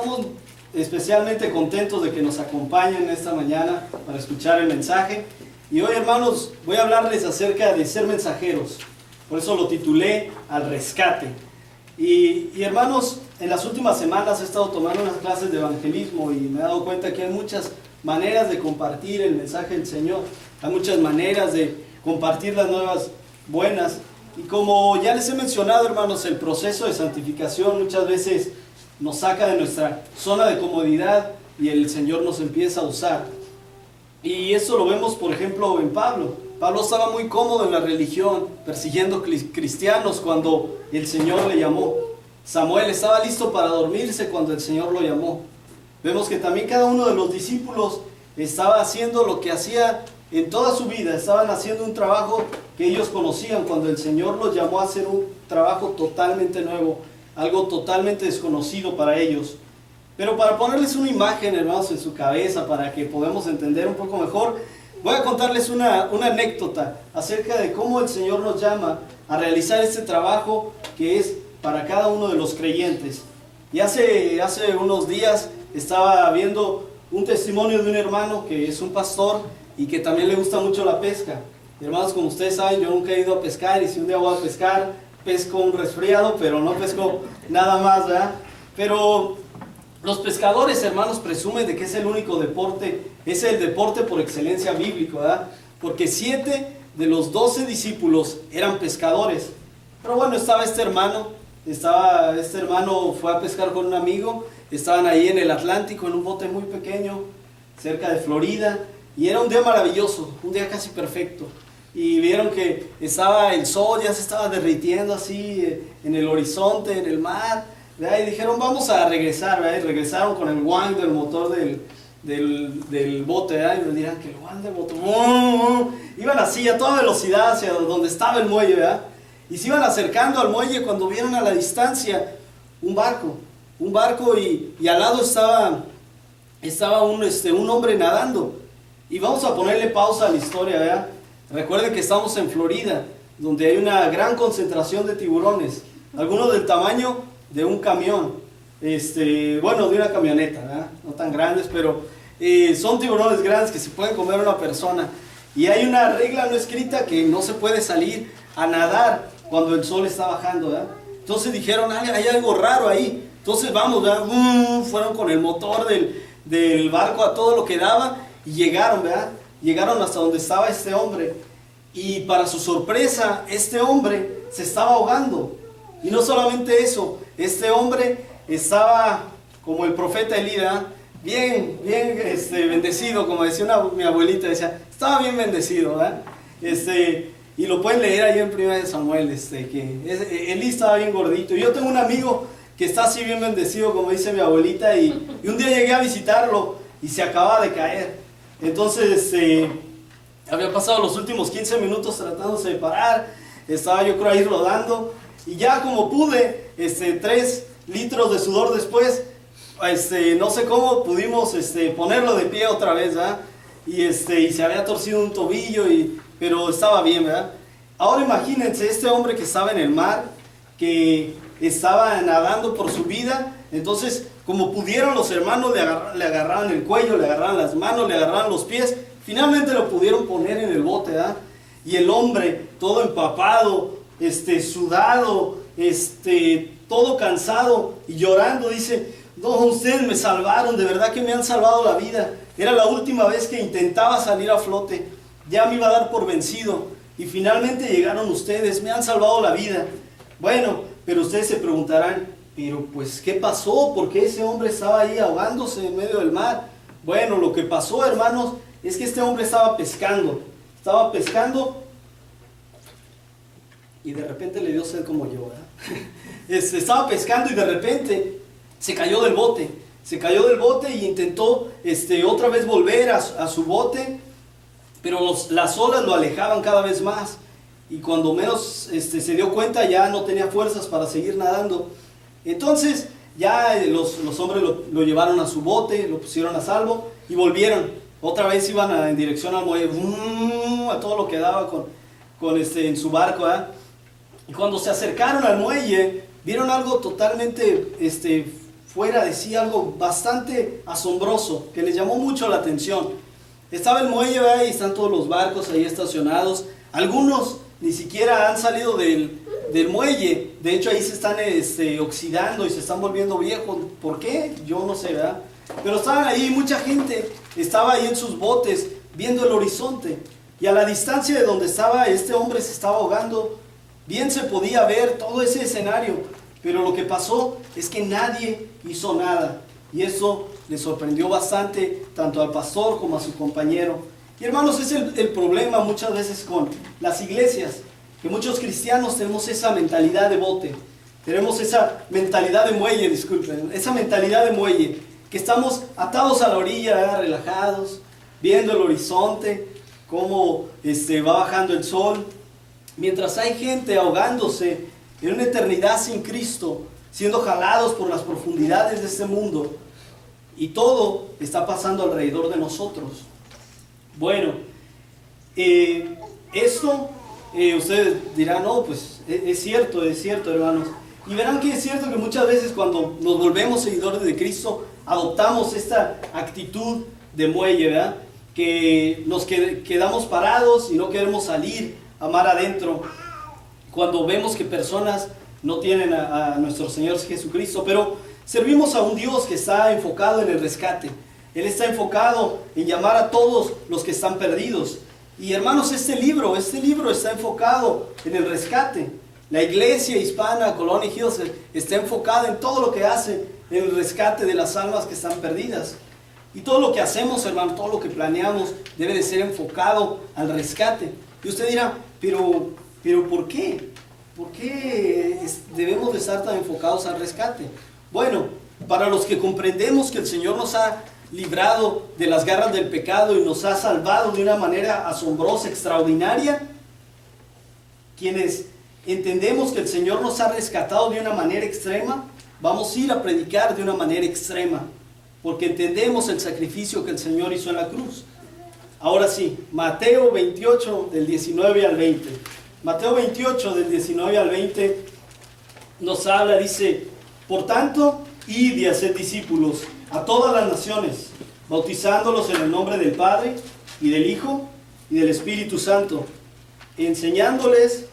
estamos especialmente contentos de que nos acompañen esta mañana para escuchar el mensaje. Y hoy, hermanos, voy a hablarles acerca de ser mensajeros. Por eso lo titulé Al Rescate. Y hermanos, en las últimas semanas he estado tomando unas clases de evangelismo y me he dado cuenta que hay muchas maneras de compartir el mensaje del Señor. Hay muchas maneras de compartir las nuevas buenas. Y como ya les he mencionado, hermanos, el proceso de santificación muchas veces nos saca de nuestra zona de comodidad y el Señor nos empieza a usar. Y eso lo vemos, por ejemplo, en Pablo. Pablo estaba muy cómodo en la religión, persiguiendo cristianos cuando el Señor le llamó. Samuel estaba listo para dormirse cuando el Señor lo llamó. Vemos que también cada uno de los discípulos estaba haciendo lo que hacía en toda su vida. Estaban haciendo un trabajo que ellos conocían cuando el Señor los llamó a hacer un trabajo totalmente nuevo, algo totalmente desconocido para ellos. Pero para ponerles una imagen, hermanos, en su cabeza, para que podamos entender un poco mejor, voy a contarles una anécdota acerca de cómo el Señor nos llama a realizar este trabajo que es para cada uno de los creyentes. Y hace unos días estaba viendo un testimonio de un hermano que es un pastor y que también le gusta mucho la pesca. Hermanos, como ustedes saben, yo nunca he ido a pescar, y si un día voy a pescar, pesco un resfriado, pero no pesco nada más, ¿verdad? Pero los pescadores, hermanos, presumen de que es el único deporte, es el deporte por excelencia bíblico, ¿verdad? Porque 7 de los 12 discípulos eran pescadores. Pero bueno, estaba este hermano fue a pescar con un amigo, estaban ahí en el Atlántico, en un bote muy pequeño, cerca de Florida, y era un día maravilloso, un día casi perfecto. Y vieron que estaba el sol, ya se estaba derritiendo así en el horizonte, en el mar, ¿verdad? Y dijeron, vamos a regresar, ¿verdad? Y regresaron con el guan del motor del bote, ¿verdad? Y me dirán que el guan del motor, iban así a toda velocidad hacia donde estaba el muelle, ¿verdad? Y se iban acercando al muelle cuando vieron a la distancia un barco y al lado estaba un hombre nadando. Y vamos a ponerle pausa a la historia, ¿verdad? Recuerden que estamos en Florida, donde hay una gran concentración de tiburones, algunos del tamaño de un camión, de una camioneta, ¿verdad? No tan grandes, pero son tiburones grandes que se pueden comer a una persona. Y hay una regla no escrita que no se puede salir a nadar cuando el sol está bajando, ¿verdad? Entonces dijeron, hay algo raro ahí. Entonces vamos, ¿verdad? Fueron con el motor del barco a todo lo que daba y llegaron, ¿verdad? Llegaron hasta donde estaba este hombre. Y para su sorpresa, este hombre se estaba ahogando. Y no solamente eso, este hombre estaba como el profeta Elías, bien bendecido, como decía mi abuelita, decía, estaba bien bendecido, ¿verdad? Y lo pueden leer ahí en 1 Samuel, que Elí estaba bien gordito. Y yo tengo un amigo que está así bien bendecido, como dice mi abuelita, y un día llegué a visitarlo y se acababa de caer. Entonces, había pasado los últimos 15 minutos tratándose de parar, estaba yo creo ahí rodando, y ya como pude, 3 litros de sudor después, no sé cómo pudimos ponerlo de pie otra vez, ¿verdad? Y se había torcido un tobillo, pero estaba bien, ¿verdad? Ahora imagínense este hombre que estaba en el mar, que estaba nadando por su vida. Entonces, como pudieron, los hermanos le agarraban el cuello, le agarraban las manos, le agarraban los pies. Finalmente lo pudieron poner en el bote, ¿verdad? Y el hombre, todo empapado, sudado, todo cansado y llorando, dice, no, ustedes me salvaron, de verdad que me han salvado la vida. Era la última vez que intentaba salir a flote, ya me iba a dar por vencido. Y finalmente llegaron ustedes, me han salvado la vida. Bueno, pero ustedes se preguntarán, pero pues, ¿qué pasó? ¿Por qué ese hombre estaba ahí ahogándose en medio del mar? Bueno, lo que pasó, hermanos, es que este hombre estaba pescando y de repente le dio sed como yo, ¿verdad? Estaba pescando y de repente se cayó del bote y intentó otra vez volver a su bote, pero las olas lo alejaban cada vez más. Y cuando menos se dio cuenta, ya no tenía fuerzas para seguir nadando. Entonces ya los hombres lo llevaron a su bote, lo pusieron a salvo y volvieron. Otra vez iban en dirección al muelle, a todo lo que daba en su barco, Y cuando se acercaron al muelle, vieron algo totalmente fuera de sí algo bastante asombroso, que les llamó mucho la atención. Estaba el muelle, ¿verdad? Y están todos los barcos ahí estacionados. Algunos ni siquiera han salido del muelle. De hecho, ahí se están oxidando y se están volviendo viejos. ¿Por qué? Yo no sé, ¿verdad? Pero estaban ahí, mucha gente estaba ahí en sus botes viendo el horizonte. Y a la distancia de donde estaba este hombre se estaba ahogando, bien se podía ver todo ese escenario. Pero lo que pasó es que nadie hizo nada. Y eso le sorprendió bastante tanto al pastor como a su compañero. Y hermanos, es el problema muchas veces con las iglesias, que muchos cristianos tenemos esa mentalidad de bote, tenemos esa mentalidad de muelle, disculpen, esa mentalidad de muelle, que estamos atados a la orilla, ¿verdad? Relajados, viendo el horizonte, cómo va bajando el sol, mientras hay gente ahogándose en una eternidad sin Cristo, siendo jalados por las profundidades de este mundo, y todo está pasando alrededor de nosotros. Bueno, esto ustedes dirán, no, pues es cierto, hermanos. Y verán que es cierto que muchas veces cuando nos volvemos seguidores de Cristo, adoptamos esta actitud de muelle, ¿verdad? Que nos quedamos parados y no queremos salir a mar adentro cuando vemos que personas no tienen a nuestro Señor Jesucristo. Pero servimos a un Dios que está enfocado en el rescate. Él está enfocado en llamar a todos los que están perdidos. Y hermanos, este libro está enfocado en el rescate. La iglesia hispana, Colony Hills, está enfocada en todo lo que hace en el rescate de las almas que están perdidas. Y todo lo que hacemos, hermano, todo lo que planeamos debe de ser enfocado al rescate. Y usted dirá, pero ¿por qué? ¿Por qué debemos de estar tan enfocados al rescate? Bueno, para los que comprendemos que el Señor nos ha librado de las garras del pecado y nos ha salvado de una manera asombrosa, extraordinaria, quienes entendemos que el Señor nos ha rescatado de una manera extrema, vamos a ir a predicar de una manera extrema, porque entendemos el sacrificio que el Señor hizo en la cruz. Ahora sí, Mateo 28 del 19 al 20. Mateo 28 del 19 al 20 nos habla, dice: por tanto, id y haced discípulos a todas las naciones, bautizándolos en el nombre del Padre, y del Hijo, y del Espíritu Santo, enseñándoles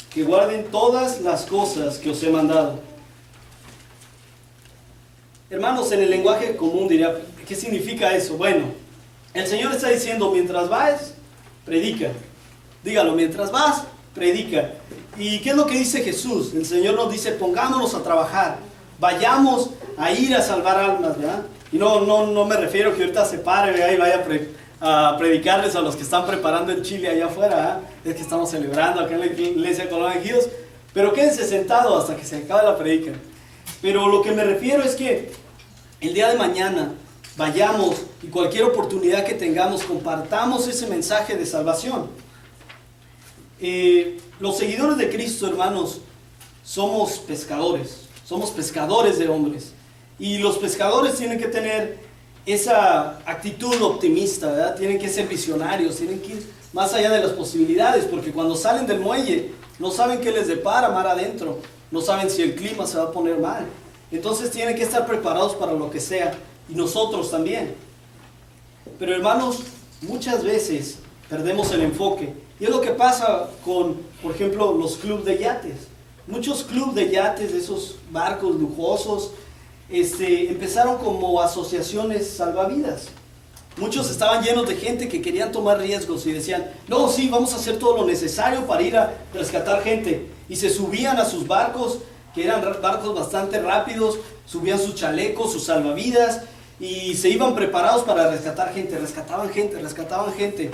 que guarden todas las cosas que os he mandado. Hermanos, en el lenguaje común diría, ¿qué significa eso? Bueno, el Señor está diciendo, mientras vas, predica. Dígalo, mientras vas, predica. ¿Y qué es lo que dice Jesús? El Señor nos dice, pongámonos a trabajar, vayamos a ir a salvar almas, ¿verdad? Y no me refiero que ahorita se pare, ¿verdad? Y vaya a predicarles a los que están preparando el chile allá afuera, ¿verdad? Es que estamos celebrando acá en la iglesia Colony Hills, pero quédense sentados hasta que se acabe la predica. Pero lo que me refiero es que el día de mañana vayamos y cualquier oportunidad que tengamos, compartamos ese mensaje de salvación. Los seguidores de Cristo, hermanos, somos pescadores de hombres. Y los pescadores tienen que tener esa actitud optimista, ¿verdad? Tienen que ser visionarios, tienen que ir más allá de las posibilidades, porque cuando salen del muelle no saben qué les depara mar adentro, no saben si el clima se va a poner mal. Entonces tienen que estar preparados para lo que sea, y nosotros también. Pero hermanos, muchas veces perdemos el enfoque, y es lo que pasa con, por ejemplo, los clubes de yates. Muchos clubes de yates, de esos barcos lujosos, empezaron como asociaciones salvavidas. Muchos estaban llenos de gente que querían tomar riesgos y decían, no, sí, vamos a hacer todo lo necesario para ir a rescatar gente. Y se subían a sus barcos, que eran barcos bastante rápidos, subían sus chalecos, sus salvavidas, y se iban preparados para rescatar gente, rescataban gente.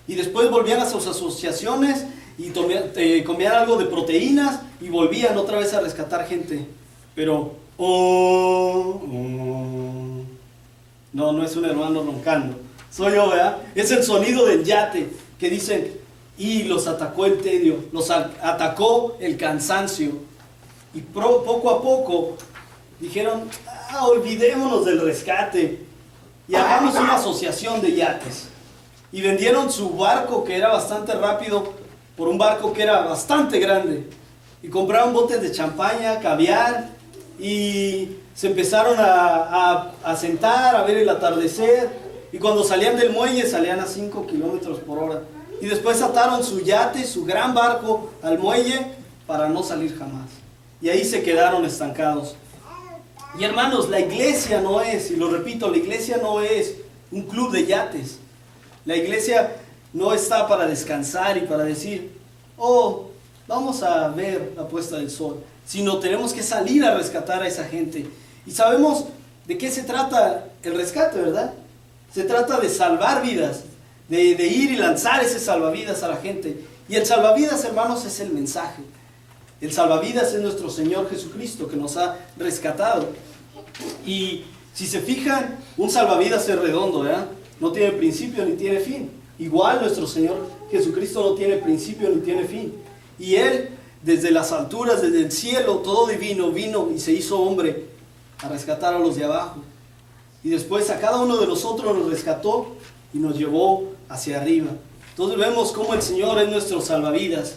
Y después volvían a sus asociaciones y comían algo de proteínas y volvían otra vez a rescatar gente. Pero, no es un hermano roncando, soy yo, ¿verdad? Es el sonido del yate que dicen, y los atacó el tedio, los atacó el cansancio. Y poco a poco dijeron, olvidémonos del rescate y hagamos una asociación de yates. Y vendieron su barco, que era bastante rápido, por un barco que era bastante grande. Y compraron botes de champaña, caviar, y se empezaron a sentar, a ver el atardecer, y cuando salían del muelle salían a 5 kilómetros por hora. Y después ataron su yate, su gran barco, al muelle para no salir jamás. Y ahí se quedaron estancados. Y hermanos, la iglesia no es, y lo repito, la iglesia no es un club de yates. La iglesia no está para descansar y para decir, oh, vamos a ver la puesta del sol, sino tenemos que salir a rescatar a esa gente. Y sabemos de qué se trata el rescate, ¿verdad? Se trata de salvar vidas, de ir y lanzar ese salvavidas a la gente. Y el salvavidas, hermanos, es el mensaje. El salvavidas es nuestro Señor Jesucristo, que nos ha rescatado. Y si se fijan, un salvavidas es redondo, ¿verdad? No tiene principio ni tiene fin. Igual nuestro Señor Jesucristo no tiene principio ni tiene fin. Y Él, desde las alturas, desde el cielo, todo divino, vino y se hizo hombre a rescatar a los de abajo. Y después a cada uno de nosotros nos rescató y nos llevó hacia arriba. Entonces vemos cómo el Señor es nuestro salvavidas.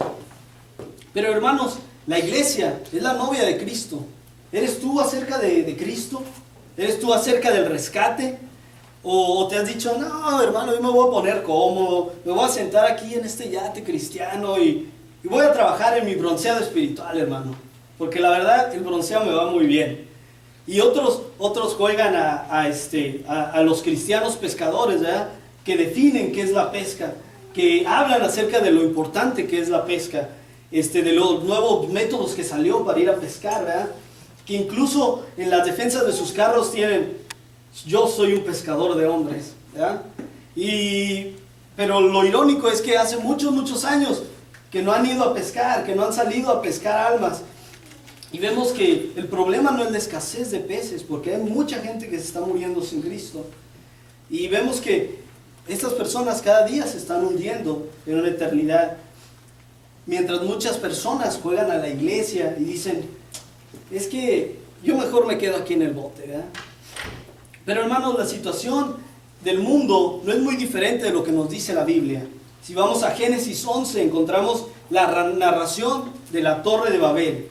Pero hermanos, la iglesia es la novia de Cristo. ¿Eres tú acerca de Cristo? ¿Eres tú acerca del rescate? ¿O te has dicho, no, hermano, yo me voy a poner cómodo, me voy a sentar aquí en este yate cristiano y voy a trabajar en mi bronceado espiritual, hermano? Porque la verdad, el bronceado me va muy bien. Y otros juegan a los cristianos pescadores, ¿verdad? Que definen qué es la pesca, que hablan acerca de lo importante que es la pesca, de los nuevos métodos que salió para ir a pescar, ¿verdad? Que incluso en las defensas de sus carros tienen, yo soy un pescador de hombres, ¿verdad? Pero lo irónico es que hace muchos años que no han ido a pescar, que no han salido a pescar almas. Y vemos que el problema no es la escasez de peces, porque hay mucha gente que se está muriendo sin Cristo. Y vemos que estas personas cada día se están hundiendo en una eternidad. Mientras muchas personas juegan a la iglesia y dicen, es que yo mejor me quedo aquí en el bote, ¿verdad? Pero hermanos, la situación del mundo no es muy diferente de lo que nos dice la Biblia. Si vamos a Génesis 11, encontramos la narración de la Torre de Babel.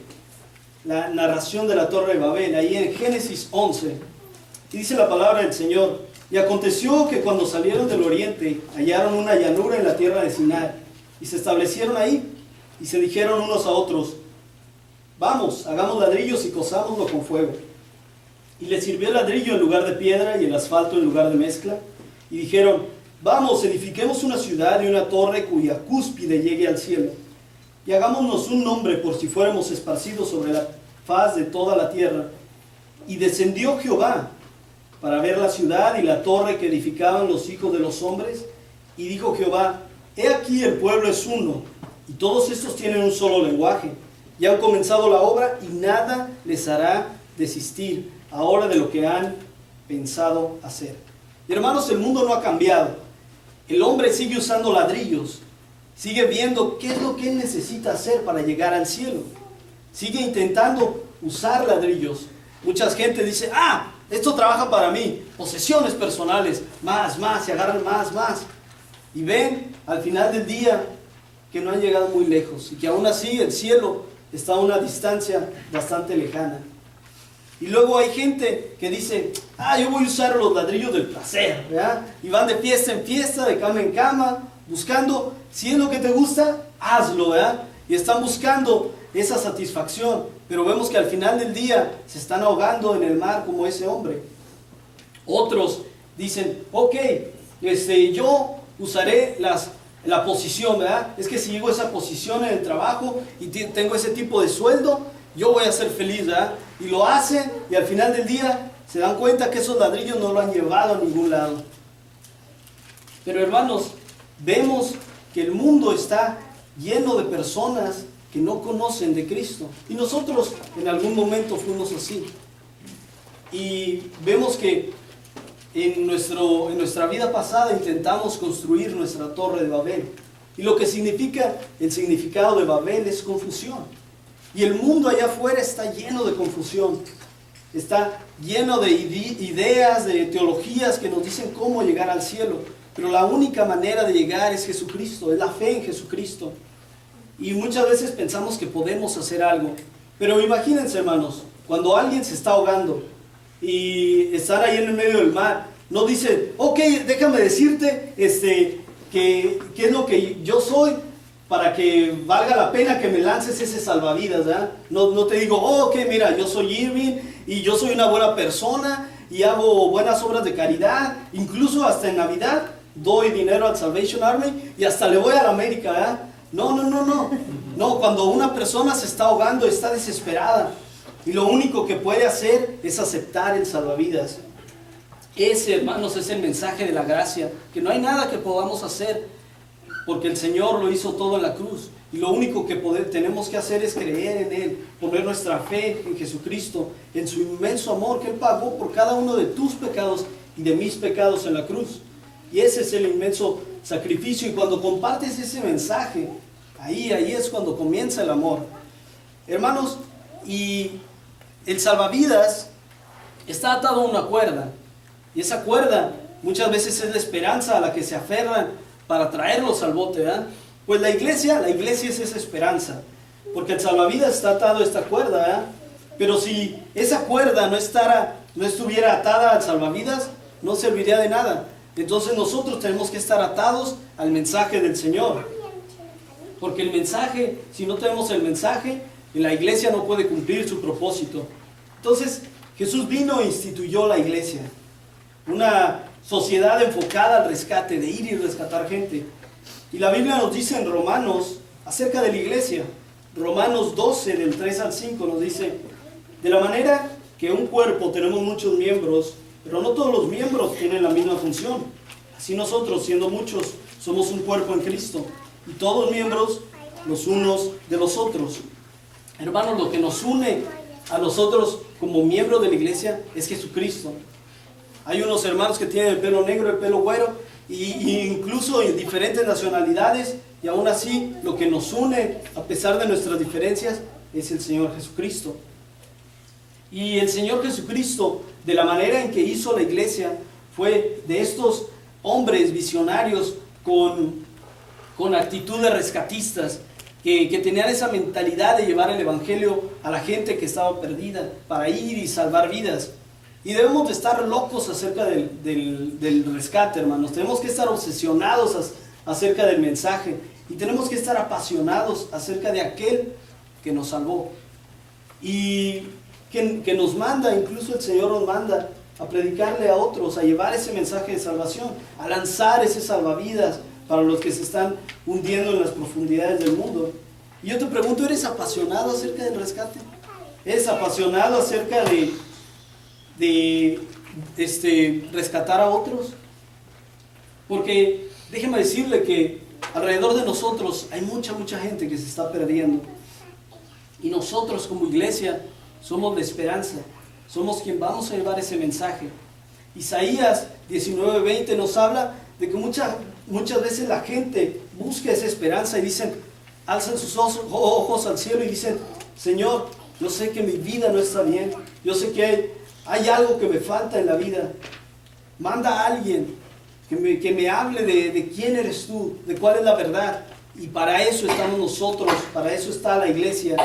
La narración de la Torre de Babel, ahí en Génesis 11. Y dice la palabra del Señor: y aconteció que cuando salieron del oriente, hallaron una llanura en la tierra de Sinar, y se establecieron ahí, y se dijeron unos a otros, vamos, hagamos ladrillos y cozámoslo con fuego. Y les sirvió el ladrillo en lugar de piedra y el asfalto en lugar de mezcla. Y dijeron, vamos, edifiquemos una ciudad y una torre cuya cúspide llegue al cielo. Y hagámonos un nombre por si fuéramos esparcidos sobre la faz de toda la tierra. Y descendió Jehová para ver la ciudad y la torre que edificaban los hijos de los hombres. Y dijo Jehová, he aquí el pueblo es uno, y todos estos tienen un solo lenguaje. Y han comenzado la obra y nada les hará desistir ahora de lo que han pensado hacer. Y hermanos, el mundo no ha cambiado. El hombre sigue usando ladrillos, sigue viendo qué es lo que él necesita hacer para llegar al cielo. Sigue intentando usar ladrillos. Mucha gente dice, esto trabaja para mí, posesiones personales, más, y agarran más. Y ven al final del día que no han llegado muy lejos y que aún así el cielo está a una distancia bastante lejana. Y luego hay gente que dice, yo voy a usar los ladrillos del placer, ¿verdad? Y van de fiesta en fiesta, de cama en cama, buscando, si es lo que te gusta, hazlo, ¿verdad? Y están buscando esa satisfacción, pero vemos que al final del día se están ahogando en el mar como ese hombre. Otros dicen, ok, yo usaré la posición, ¿verdad? Es que si llego a esa posición en el trabajo y tengo ese tipo de sueldo, yo voy a ser feliz, ¿verdad? Y lo hacen y al final del día se dan cuenta que esos ladrillos no lo han llevado a ningún lado. Pero hermanos, vemos que el mundo está lleno de personas que no conocen de Cristo. Y nosotros en algún momento fuimos así. Y vemos que en nuestra vida pasada intentamos construir nuestra torre de Babel. Y lo que significa el significado de Babel es confusión. Y el mundo allá afuera está lleno de confusión. Está lleno de ideas, de teologías que nos dicen cómo llegar al cielo. Pero la única manera de llegar es Jesucristo, es la fe en Jesucristo. Y muchas veces pensamos que podemos hacer algo. Pero imagínense, hermanos, cuando alguien se está ahogando, y están ahí en el medio del mar, no dice, ok, déjame decirte qué es lo que yo soy para que valga la pena que me lances ese salvavidas, ¿verdad? No te digo, oh, ok, mira, yo soy Irving y yo soy una buena persona y hago buenas obras de caridad, incluso hasta en Navidad doy dinero al Salvation Army y hasta le voy a la América, ¿verdad? No, cuando una persona se está ahogando, está desesperada y lo único que puede hacer es aceptar el salvavidas. Ese, hermanos, es el mensaje de la gracia, que no hay nada que podamos hacer porque el Señor lo hizo todo en la cruz y lo único que tenemos que hacer es creer en Él, poner nuestra fe en Jesucristo, en su inmenso amor que Él pagó por cada uno de tus pecados y de mis pecados en la cruz. Y ese es el inmenso sacrificio, y cuando compartes ese mensaje, ahí es cuando comienza el amor. Hermanos, y el salvavidas está atado a una cuerda, y esa cuerda muchas veces es la esperanza a la que se aferran para traerlos al bote, ¿verdad? Pues la iglesia es esa esperanza, porque el salvavidas está atado a esta cuerda, ¿verdad? Pero si esa cuerda no estuviera atada al salvavidas, no serviría de nada. Entonces nosotros tenemos que estar atados al mensaje del Señor, porque el mensaje, si no tenemos el mensaje, la iglesia no puede cumplir su propósito. Entonces Jesús vino e instituyó la iglesia, una sociedad enfocada al rescate, de ir y rescatar gente. Y la Biblia nos dice en Romanos acerca de la iglesia, Romanos 12 del 3 al 5 nos dice, de la manera que un cuerpo tenemos muchos miembros, pero no todos los miembros tienen la misma función. Así nosotros, siendo muchos, somos un cuerpo en Cristo, y todos miembros los unos de los otros. Hermanos, lo que nos une a nosotros como miembros de la iglesia es Jesucristo. Hay unos hermanos que tienen el pelo negro, el pelo güero, y incluso en diferentes nacionalidades, y aún así lo que nos une, a pesar de nuestras diferencias, es el Señor Jesucristo. Y el Señor Jesucristo, de la manera en que hizo la iglesia, fue de estos hombres visionarios con actitud de rescatistas, que tenían esa mentalidad de llevar el evangelio a la gente que estaba perdida, para ir y salvar vidas. Y debemos de estar locos acerca del rescate, hermanos. Tenemos que estar obsesionados acerca del mensaje, y tenemos que estar apasionados acerca de aquel que nos salvó y que nos manda, incluso el Señor nos manda a predicarle a otros, a llevar ese mensaje de salvación, a lanzar ese salvavidas para los que se están hundiendo en las profundidades del mundo. Y yo te pregunto, ¿eres apasionado acerca del rescate? ¿Eres apasionado acerca de rescatar a otros? Porque déjeme decirle que alrededor de nosotros hay mucha gente que se está perdiendo, y nosotros como iglesia somos la esperanza, somos quien vamos a llevar ese mensaje. Isaías 19:20 nos habla de que muchas veces la gente busca esa esperanza y dicen, alzan sus ojos al cielo y dicen, Señor, yo sé que mi vida no está bien, yo sé que hay algo que me falta en la vida, manda a alguien que me hable de quién eres tú, de cuál es la verdad. Y para eso estamos nosotros, para eso está la iglesia.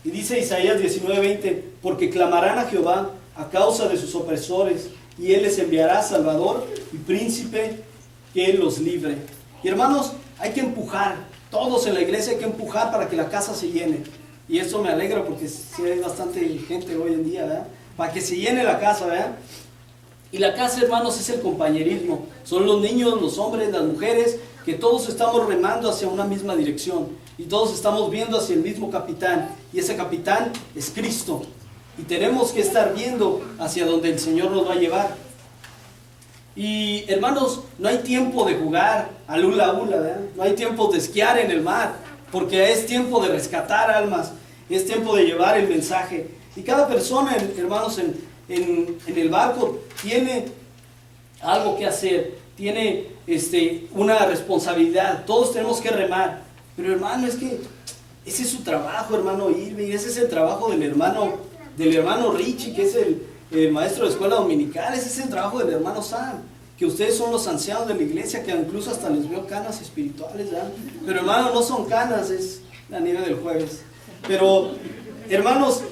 Y dice Isaías 19:20, porque clamarán a Jehová a causa de sus opresores, y Él les enviará Salvador y Príncipe que los libre. Y hermanos, hay que empujar, todos en la iglesia hay que empujar para que la casa se llene. Y eso me alegra porque sí hay bastante gente hoy en día, ¿verdad? Para que se llene la casa, ¿verdad? Y la casa, hermanos, es el compañerismo. Son los niños, los hombres, las mujeres, que todos estamos remando hacia una misma dirección. Y todos estamos viendo hacia el mismo capitán. Y ese capitán es Cristo. Y tenemos que estar viendo hacia donde el Señor nos va a llevar. Y hermanos, no hay tiempo de jugar al hula hula, ¿verdad? No hay tiempo de esquiar en el mar, porque es tiempo de rescatar almas. Es tiempo de llevar el mensaje. Y cada persona, hermanos, en el barco tiene algo que hacer, tiene una responsabilidad. Todos tenemos que remar. Pero hermano, es que ese es su trabajo, hermano Irving. Ese es el trabajo del hermano Richie, que es el maestro de escuela dominical. Ese es el trabajo del hermano Sam, que ustedes son los ancianos de la iglesia, que incluso hasta les veo canas espirituales, ¿verdad? Pero hermano, no son canas, es la nieve del jueves. Pero hermanos,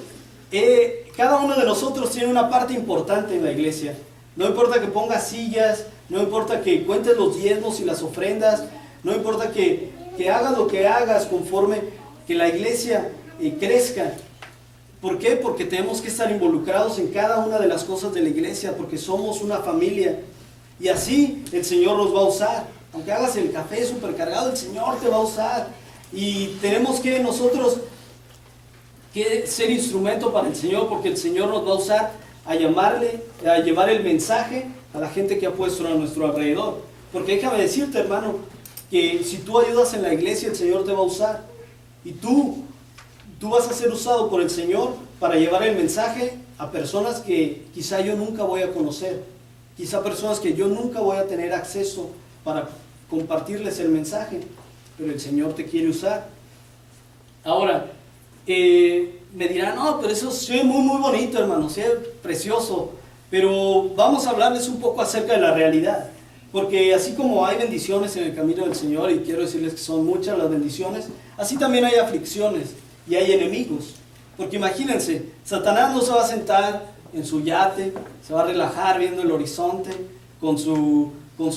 cada uno de nosotros tiene una parte importante en la iglesia. No importa que pongas sillas, no importa que cuentes los diezmos y las ofrendas, no importa que hagas lo que hagas conforme que la iglesia crezca. ¿Por qué? Porque tenemos que estar involucrados en cada una de las cosas de la iglesia, porque somos una familia. Y así el Señor nos va a usar. Aunque hagas el café supercargado, el Señor te va a usar. Y tenemos que nosotros ser instrumento para el Señor, porque el Señor nos va a usar a llevar el mensaje a la gente que ha puesto a nuestro alrededor. Porque déjame decirte, hermano, que si tú ayudas en la iglesia, el Señor te va a usar. Y tú vas a ser usado por el Señor para llevar el mensaje a personas que quizá yo nunca voy a conocer. Quizá personas que yo nunca voy a tener acceso para compartirles el mensaje. Pero el Señor te quiere usar. Ahora, me dirán, no, pero eso es muy, muy bonito, hermano, sí, es precioso. Pero vamos a hablarles un poco acerca de la realidad. Porque así como hay bendiciones en el camino del Señor, y quiero decirles que son muchas las bendiciones, así también hay aflicciones y hay enemigos. Porque imagínense, Satanás no se va a sentar en su yate, se va a relajar viendo el horizonte, con su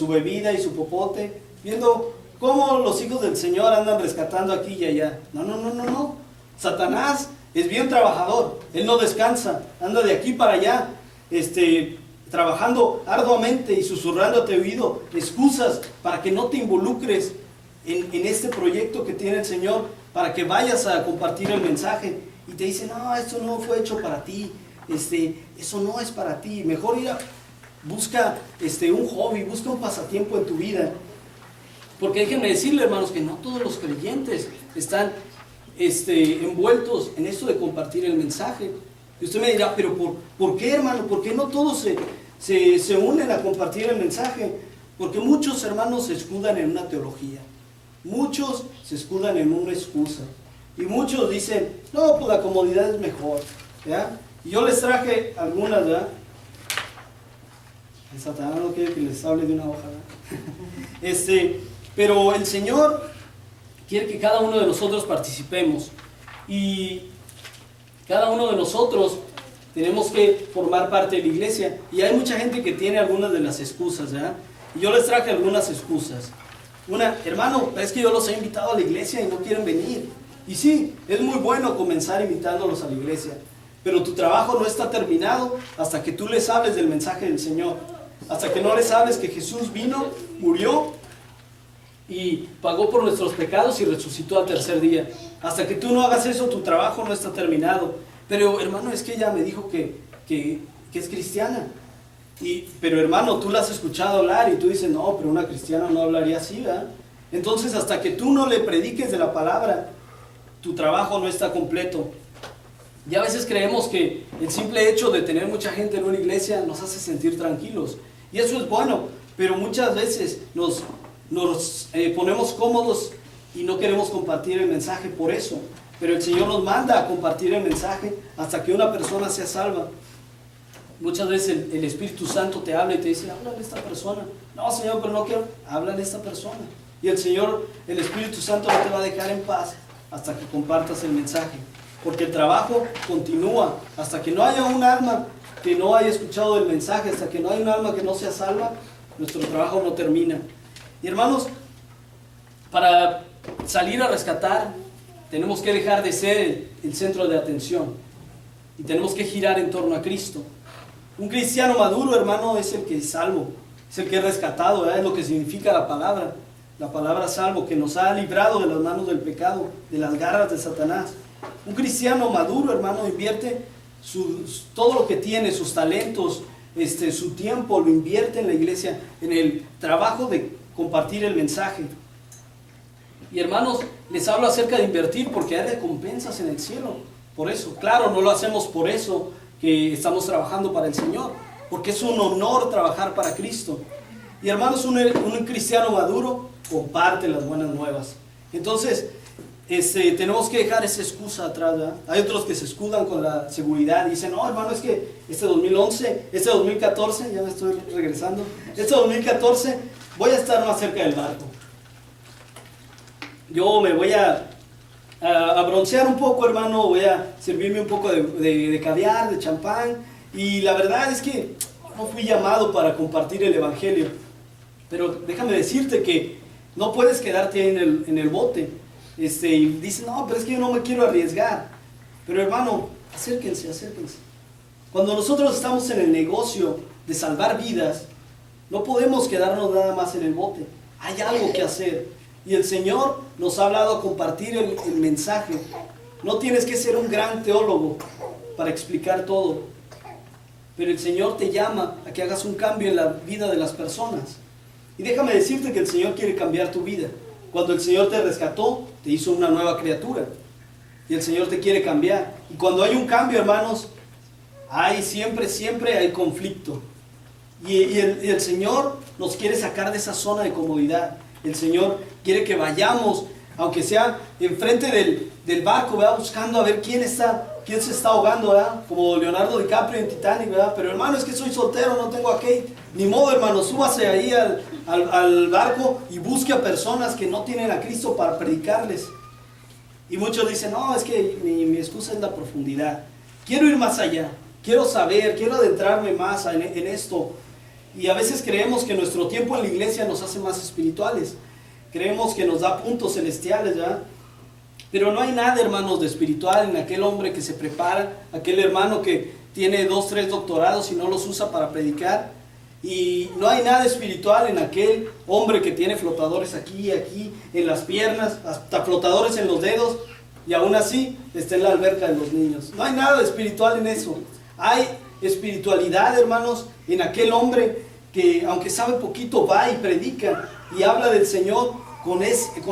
bebida y su popote, viendo cómo los hijos del Señor andan rescatando aquí y allá. No. Satanás es bien trabajador, él no descansa, anda de aquí para allá, trabajando arduamente y susurrando a tu oído excusas para que no te involucres en este proyecto que tiene el Señor, para que vayas a compartir el mensaje. Y te dice, no, esto no fue hecho para ti, eso no es para ti, mejor busca un hobby, busca un pasatiempo en tu vida. Porque déjenme decirle, hermanos, que no todos los creyentes están envueltos en esto de compartir el mensaje. Y usted me dirá, pero ¿por qué, hermano? ¿Por qué no todos se unen a compartir el mensaje? Porque muchos hermanos se escudan en una teología, muchos se escudan en una excusa, y muchos dicen, no, pues la comodidad es mejor, ¿ya? Y yo les traje algunas, ¿verdad? El Satanás no quiere que les hable de una hoja, ¿verdad? Pero el Señor quiere que cada uno de nosotros participemos, y cada uno de nosotros tenemos que formar parte de la iglesia. Y hay mucha gente que tiene algunas de las excusas, ¿verdad? Y yo les traje algunas excusas. Una, hermano, es que yo los he invitado a la iglesia y no quieren venir. Y sí, es muy bueno comenzar invitándolos a la iglesia, pero tu trabajo no está terminado hasta que tú les hables del mensaje del Señor, hasta que no les hables que Jesús vino, murió y pagó por nuestros pecados y resucitó al tercer día. Hasta que tú no hagas eso, tu trabajo no está terminado. Pero hermano, es que ella me dijo que es cristiana. Pero hermano, tú la has escuchado hablar y tú dices, no, pero una cristiana no hablaría así, ¿verdad? Entonces, hasta que tú no le prediques de la palabra, tu trabajo no está completo. Y a veces creemos que el simple hecho de tener mucha gente en una iglesia nos hace sentir tranquilos. Y eso es bueno, pero muchas veces nos ponemos cómodos y no queremos compartir el mensaje por eso. Pero el Señor nos manda a compartir el mensaje hasta que una persona sea salva. Muchas veces el Espíritu Santo te habla y te dice, háblale a esta persona. No, Señor, pero no quiero. Háblale a esta persona. Y el Espíritu Santo no te va a dejar en paz hasta que compartas el mensaje. Porque el trabajo continúa hasta que no haya un alma que no haya escuchado el mensaje, hasta que no haya un alma que no sea salva, nuestro trabajo no termina. Y hermanos, para salir a rescatar, tenemos que dejar de ser el centro de atención y tenemos que girar en torno a Cristo. Un cristiano maduro, hermano, es el que es salvo, es el que es rescatado, ¿verdad? Es lo que significa la palabra salvo, que nos ha librado de las manos del pecado, de las garras de Satanás. Un cristiano maduro, hermano, invierte todo lo que tiene, sus talentos, su tiempo, lo invierte en la iglesia, en el trabajo de compartir el mensaje. Y hermanos, les hablo acerca de invertir porque hay recompensas en el cielo. Por eso, claro, no lo hacemos por eso que estamos trabajando para el Señor, porque es un honor trabajar para Cristo. Y hermanos, un cristiano maduro comparte las buenas nuevas. Entonces, tenemos que dejar esa excusa atrás, ¿verdad? Hay otros que se escudan con la seguridad y dicen, no, hermano, es que este 2014, ya me estoy regresando, este 2014 voy a estar más cerca del barco. Yo me voy a a broncear un poco, hermano, voy a servirme un poco de caviar, de champán, y la verdad es que no fui llamado para compartir el evangelio, pero déjame decirte que no puedes quedarte en el bote, y dices, no, pero es que yo no me quiero arriesgar, pero hermano, acérquense, acérquense. Cuando nosotros estamos en el negocio de salvar vidas, no podemos quedarnos nada más en el bote, hay algo que hacer. Y el Señor nos ha hablado a compartir el mensaje. No tienes que ser un gran teólogo para explicar todo, pero el Señor te llama a que hagas un cambio en la vida de las personas. Y déjame decirte que el Señor quiere cambiar tu vida. Cuando el Señor te rescató, te hizo una nueva criatura. Y el Señor te quiere cambiar. Y cuando hay un cambio, hermanos, siempre hay conflicto. Y el Señor nos quiere sacar de esa zona de comodidad. El Señor quiere que vayamos, aunque sea enfrente del barco, ¿verdad? Buscando a ver quién se está ahogando, ¿verdad? Como Leonardo DiCaprio en Titanic, ¿verdad? Pero hermano, es que soy soltero, no tengo a Kate. Ni modo, hermano, súbase ahí al barco y busque a personas que no tienen a Cristo para predicarles. Y muchos dicen, no, es que mi excusa es la profundidad. Quiero ir más allá, quiero saber, quiero adentrarme más en esto. Y a veces creemos que nuestro tiempo en la iglesia nos hace más espirituales. Creemos que nos da puntos celestiales, ¿verdad? Pero no hay nada, hermanos, de espiritual en aquel hombre que se prepara, aquel hermano que tiene 2, 3 doctorados y no los usa para predicar. Y no hay nada espiritual en aquel hombre que tiene flotadores aquí, en las piernas, hasta flotadores en los dedos, y aún así está en la alberca de los niños. No hay nada espiritual en eso. Hay espiritualidad, hermanos, en aquel hombre que, aunque sabe poquito, va y predica y habla del Señor con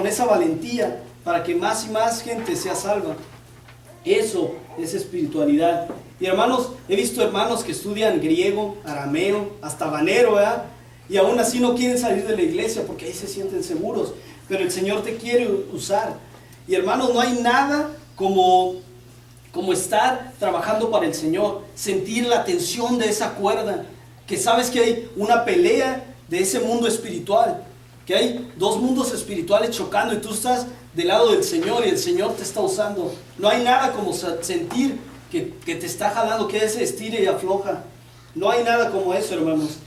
esa valentía para que más y más gente sea salva. Eso es espiritualidad. Y hermanos, he visto hermanos que estudian griego, arameo, hasta habanero, ¿verdad? Y aún así no quieren salir de la iglesia porque ahí se sienten seguros. Pero el Señor te quiere usar. Y hermanos, no hay nada como estar trabajando para el Señor, sentir la tensión de esa cuerda, que sabes que hay una pelea de ese mundo espiritual, que hay 2 mundos espirituales chocando y tú estás del lado del Señor y el Señor te está usando. No hay nada como sentir que te está jalando, que ese estire y afloja. No hay nada como eso, hermanos.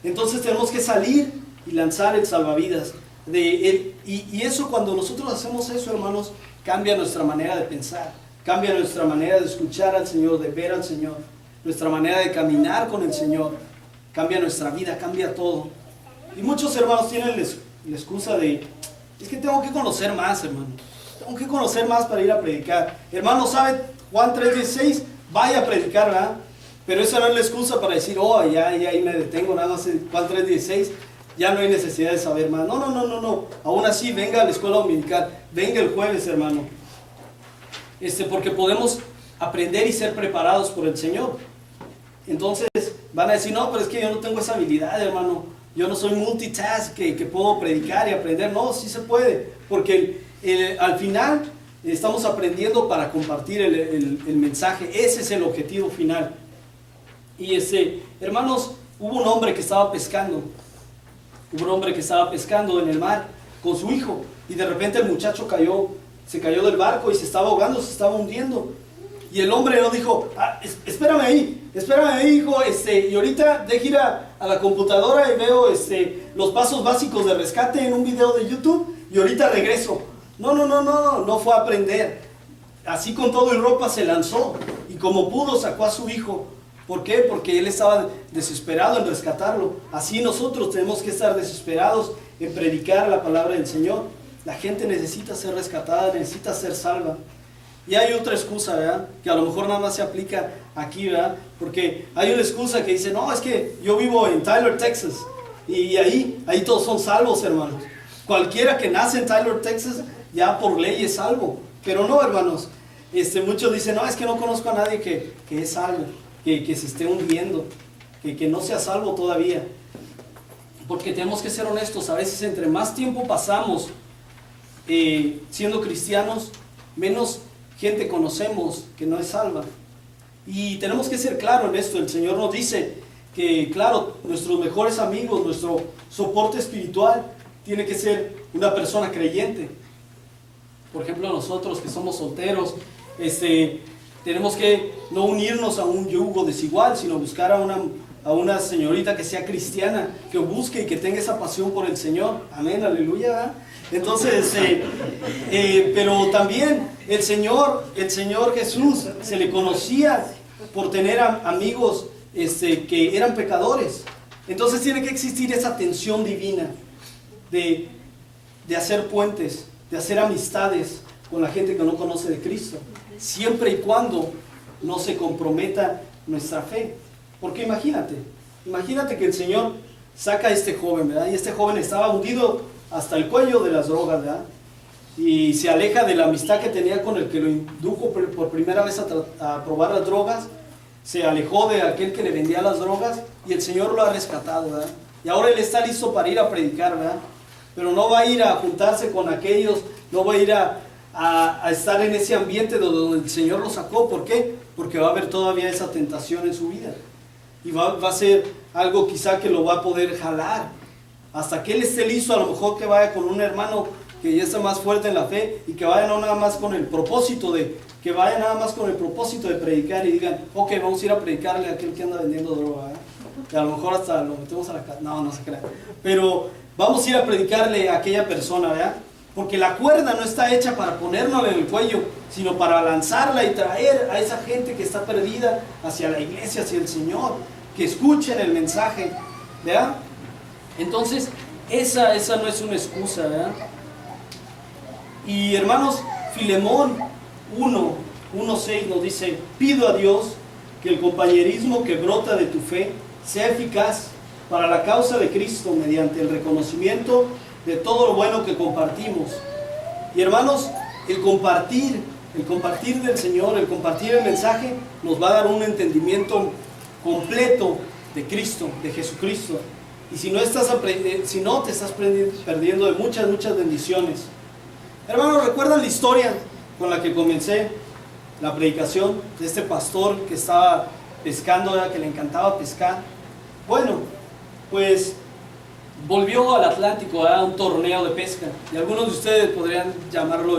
Entonces tenemos que salir y lanzar el salvavidas. Y eso, cuando nosotros hacemos eso, hermanos, cambia nuestra manera de pensar. Cambia nuestra manera de escuchar al Señor, de ver al Señor, nuestra manera de caminar con el Señor. Cambia nuestra vida, cambia todo. Y muchos hermanos tienen la excusa de, es que tengo que conocer más, hermano. Tengo que conocer más para ir a predicar. Hermano, ¿sabe Juan 3:16? Vaya a predicar, ¿verdad? Pero esa no es la excusa para decir, oh, ya ahí me detengo, nada más en Juan 3:16. Ya no hay necesidad de saber más. No. Aún así, venga a la escuela dominical. Venga el jueves, hermano. Porque podemos aprender y ser preparados por el Señor. Entonces van a decir, no, pero es que yo no tengo esa habilidad, hermano. Yo no soy multitask que puedo predicar y aprender. No, sí se puede, porque al final estamos aprendiendo para compartir el mensaje. Ese es el objetivo final. Y hermanos, hubo un hombre que estaba pescando. Hubo un hombre que estaba pescando en el mar con su hijo, y de repente el muchacho se cayó del barco y se estaba ahogando, se estaba hundiendo. Y el hombre no dijo, espérame ahí, hijo, y ahorita deje ir a la computadora y veo los pasos básicos de rescate en un video de YouTube y ahorita regreso. No fue a aprender. Así con todo y ropa se lanzó y como pudo sacó a su hijo. ¿Por qué? Porque él estaba desesperado en rescatarlo. Así nosotros tenemos que estar desesperados en predicar la palabra del Señor. La gente necesita ser rescatada, necesita ser salva. Y hay otra excusa, ¿verdad? Que a lo mejor nada más se aplica aquí, ¿verdad? Porque hay una excusa que dice, no, es que yo vivo en Tyler, Texas. Y ahí todos son salvos, hermanos. Cualquiera que nace en Tyler, Texas, ya por ley es salvo. Pero no, hermanos. Muchos dicen, no, es que no conozco a nadie que es salvo, que se esté hundiendo, que no sea salvo todavía. Porque tenemos que ser honestos. A veces entre más tiempo pasamos siendo cristianos, menos gente conocemos que no es salva. Y tenemos que ser claros en esto. El Señor nos dice que, claro, nuestros mejores amigos, nuestro soporte espiritual tiene que ser una persona creyente. Por ejemplo, nosotros que somos solteros, tenemos que no unirnos a un yugo desigual, sino buscar a una señorita que sea cristiana, que busque y que tenga esa pasión por el Señor. Amén, aleluya, ¿verdad? Entonces, pero también el Señor Jesús se le conocía por tener amigos que eran pecadores. Entonces tiene que existir esa tensión divina de hacer puentes, de hacer amistades con la gente que no conoce de Cristo, siempre y cuando no se comprometa nuestra fe. Porque imagínate que el Señor saca a este joven, ¿verdad? Y este joven estaba hundido hasta el cuello de las drogas, ¿verdad? Y se aleja de la amistad que tenía con el que lo indujo por primera vez a probar las drogas. Se alejó de aquel que le vendía las drogas y el Señor lo ha rescatado, ¿verdad? Y ahora él está listo para ir a predicar, ¿verdad? Pero no va a ir a juntarse con aquellos, no va a ir a estar en ese ambiente donde el Señor lo sacó. ¿Por qué? Porque va a haber todavía esa tentación en su vida. Y va a ser algo quizá que lo va a poder jalar. Hasta que él esté listo, a lo mejor que vaya con un hermano que ya está más fuerte en la fe y que vaya no nada más con el propósito de predicar y digan, ok, vamos a ir a predicarle a aquel que anda vendiendo droga, ¿eh? Que a lo mejor hasta lo metemos a la casa. No se crea. Pero vamos a ir a predicarle a aquella persona, ¿verdad? Porque la cuerda no está hecha para ponérnosla en el cuello, sino para lanzarla y traer a esa gente que está perdida hacia la iglesia, hacia el Señor, que escuchen el mensaje, ¿verdad? Entonces, esa no es una excusa, ¿verdad? Y hermanos, Filemón 1:6 nos dice, pido a Dios que el compañerismo que brota de tu fe sea eficaz para la causa de Cristo mediante el reconocimiento de todo lo bueno que compartimos. Y hermanos, el compartir del Señor, el compartir el mensaje, nos va a dar un entendimiento completo de Cristo, de Jesucristo. Y si no te estás perdiendo de muchas bendiciones. Hermanos, ¿recuerdan la historia con la que comencé la predicación de este pastor que estaba pescando, que le encantaba pescar? Bueno, pues volvió al Atlántico a un torneo de pesca. Y algunos de ustedes podrían llamarlo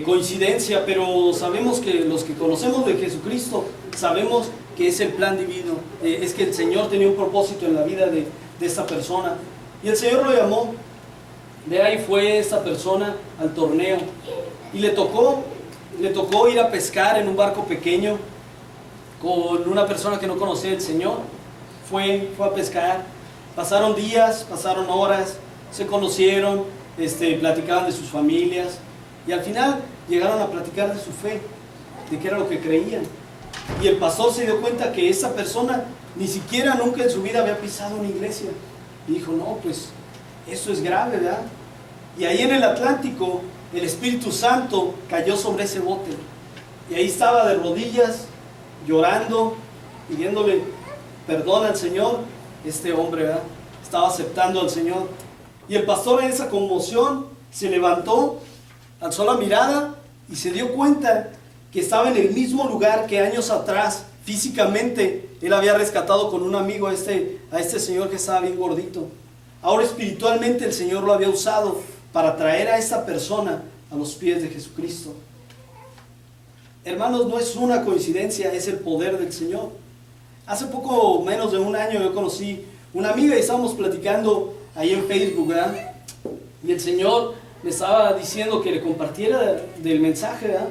coincidencia, pero sabemos que los que conocemos de Jesucristo sabemos que es el plan divino, es que el Señor tenía un propósito en la vida de esta persona y el Señor lo llamó. De ahí fue esta persona al torneo y le tocó ir a pescar en un barco pequeño con una persona que no conocía al Señor. Fue a pescar, pasaron días, pasaron horas, se conocieron, platicaban de sus familias y al final llegaron a platicar de su fe, de qué era lo que creían. Y el pastor se dio cuenta que esa persona ni siquiera nunca en su vida había pisado una iglesia. Y dijo, no, pues eso es grave, ¿verdad? Y ahí en el Atlántico, el Espíritu Santo cayó sobre ese bote. Y ahí estaba de rodillas, llorando, pidiéndole perdón al Señor. Este hombre, ¿verdad?, estaba aceptando al Señor. Y el pastor en esa conmoción se levantó, alzó la mirada y se dio cuenta que estaba en el mismo lugar que años atrás, físicamente, él había rescatado con un amigo a este señor que estaba bien gordito. Ahora espiritualmente el Señor lo había usado para traer a esta persona a los pies de Jesucristo. Hermanos, no es una coincidencia, es el poder del Señor. Hace poco menos de un año yo conocí una amiga y estábamos platicando ahí en Facebook, ¿verdad? Y el Señor me estaba diciendo que le compartiera del mensaje, ¿verdad?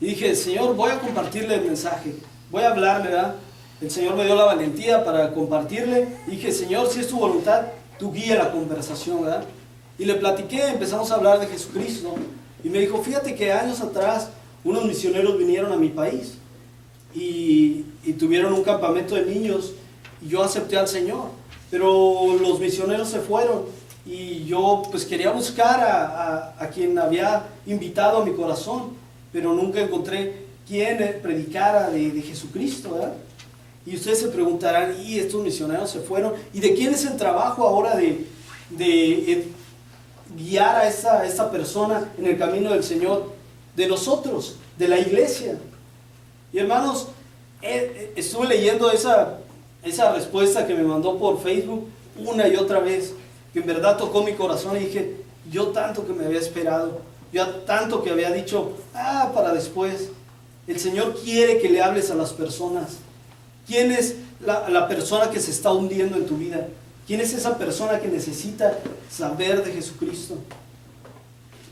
Y dije, Señor, voy a compartirle el mensaje, voy a hablarle, ¿verdad? El Señor me dio la valentía para compartirle. Y dije, Señor, si es tu voluntad, tú guía la conversación, ¿verdad? Y le platiqué, empezamos a hablar de Jesucristo. Y me dijo, fíjate que años atrás unos misioneros vinieron a mi país y tuvieron un campamento de niños y yo acepté al Señor. Pero los misioneros se fueron y yo pues quería buscar a quien había invitado a mi corazón, pero nunca encontré quien predicara de Jesucristo, ¿verdad? Y ustedes se preguntarán, ¿y estos misioneros se fueron? ¿Y de quién es el trabajo ahora de guiar a esta persona en el camino del Señor? De nosotros, de la iglesia. Y hermanos, estuve leyendo esa respuesta que me mandó por Facebook una y otra vez, que en verdad tocó mi corazón y dije, yo tanto que me había esperado, ya tanto que había dicho, para después. El Señor quiere que le hables a las personas. ¿Quién es la persona que se está hundiendo en tu vida? ¿Quién es esa persona que necesita saber de Jesucristo?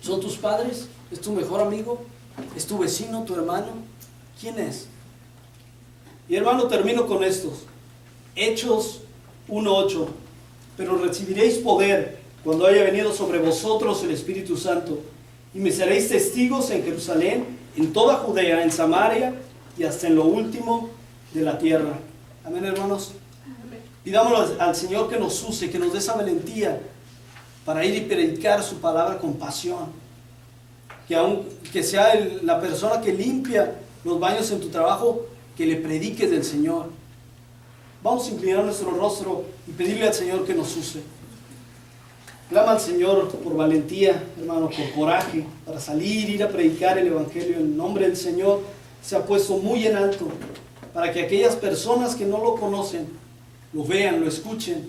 ¿Son tus padres? ¿Es tu mejor amigo? ¿Es tu vecino, tu hermano? ¿Quién es? Y hermano, termino con estos. Hechos 1:8. Pero recibiréis poder cuando haya venido sobre vosotros el Espíritu Santo, y me seréis testigos en Jerusalén, en toda Judea, en Samaria y hasta en lo último de la tierra. Amén, hermanos. Pidámosle al Señor que nos use, que nos dé esa valentía para ir y predicar su palabra con pasión. Que sea la persona que limpia los baños en tu trabajo, que le prediques del Señor. Vamos a inclinar nuestro rostro y pedirle al Señor que nos use. Clama al Señor por valentía, hermano, por coraje, para salir, ir a predicar el Evangelio en nombre del Señor. Se ha puesto muy en alto, para que aquellas personas que no lo conocen, lo vean, lo escuchen.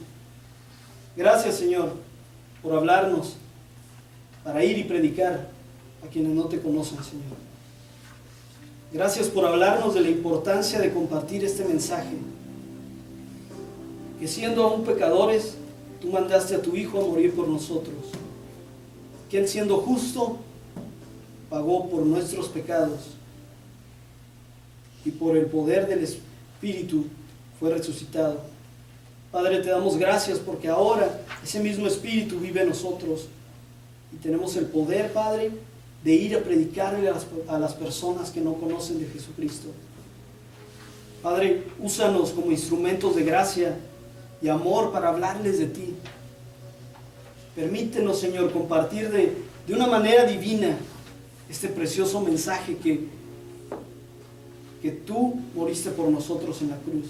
Gracias, Señor, por hablarnos, para ir y predicar a quienes no te conocen, Señor. Gracias por hablarnos de la importancia de compartir este mensaje, que siendo aún pecadores, tú mandaste a tu Hijo a morir por nosotros, que Él, siendo justo, pagó por nuestros pecados y por el poder del Espíritu fue resucitado. Padre, te damos gracias porque ahora ese mismo Espíritu vive en nosotros y tenemos el poder, Padre, de ir a predicarle a las personas que no conocen de Jesucristo. Padre, úsanos como instrumentos de gracia y amor para hablarles de ti. Permítenos, Señor, compartir de una manera divina este precioso mensaje que tú moriste por nosotros en la cruz.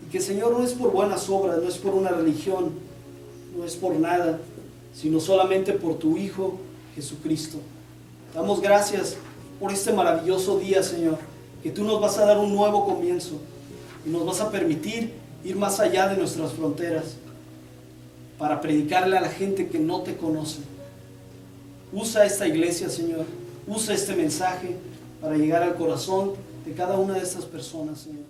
Y que, Señor, no es por buenas obras, no es por una religión, no es por nada, sino solamente por tu Hijo Jesucristo. Damos gracias por este maravilloso día, Señor, que tú nos vas a dar un nuevo comienzo y nos vas a permitir ir más allá de nuestras fronteras para predicarle a la gente que no te conoce. Usa esta iglesia, Señor, usa este mensaje para llegar al corazón de cada una de estas personas, Señor.